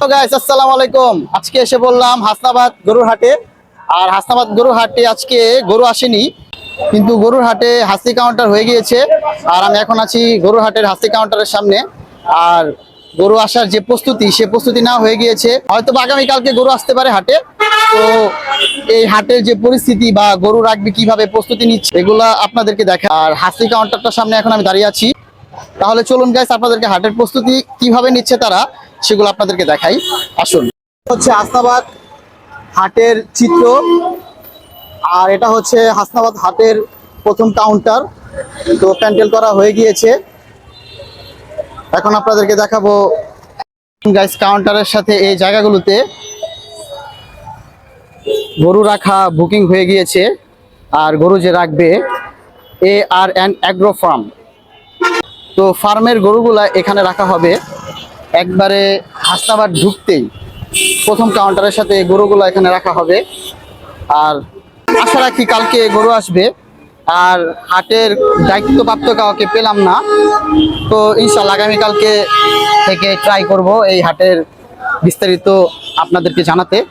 তো গাইস আসসালামু আলাইকুম। আজকে এসে বললাম হাসনাবাদ গরুর হাটে। আর হাসনাবাদ গরুর হাটে আজকে গরু আসেনি, কিন্তু গরুর হাটে হাসি কাউন্টার হয়ে গিয়েছে। আর আমি এখন আছি গরুর হাটের হাসি কাউন্টারের সামনে। আর গরু আসার যে প্রস্তুতি, সে প্রস্তুতি না হয়ে গিয়েছে, হয়তো আগামীকালকে গরু আসতে পারে হাটে। তো এই হাটের যে পরিস্থিতি বা গরু রাখবে কিভাবে, প্রস্তুতি নিচ্ছে, এগুলা আপনাদেরকে দেখা। আর হাসি কাউন্টারটার সামনে এখন আমি দাঁড়িয়ে আছি। তাহলে চলুন গাইস, আপনাদেরকে হাটের প্রস্তুতি কিভাবে নিচ্ছে তারা, সেগুলো আপনাদেরকে দেখাই। আসুন, হচ্ছে হাসনাবাদ হাটের চিত্র। আর এটা হচ্ছে হাসনাবাদ হাটের প্রথম কাউন্টার। তো প্যান্ডেল করা হয়ে গিয়েছে, এখন আপনাদেরকে দেখাবো গাইস। কাউন্টারের সাথে এই জায়গাগুলোতে গরু রাখা বুকিং হয়ে গিয়েছে। আর গরু যে রাখবে ARN অ্যাগ্রো ফার্ম। তো ফার্মের গরুগুলা এখানে রাখা হবে। একবারে হাসনাবাদ ঢুকতেই প্রথম কাউন্টারের সাথে গরুগুলো এখানে রাখা হবে। আর আশা রাখি কালকে গরু আসবে। আর হাটের দায়িত্বপ্রাপ্ত কাউকে পেলাম না, তো ইনশাআল্লাহ আগামীকালকে থেকে ট্রাই করব এই হাটের বিস্তারিত আপনাদেরকে জানাতে।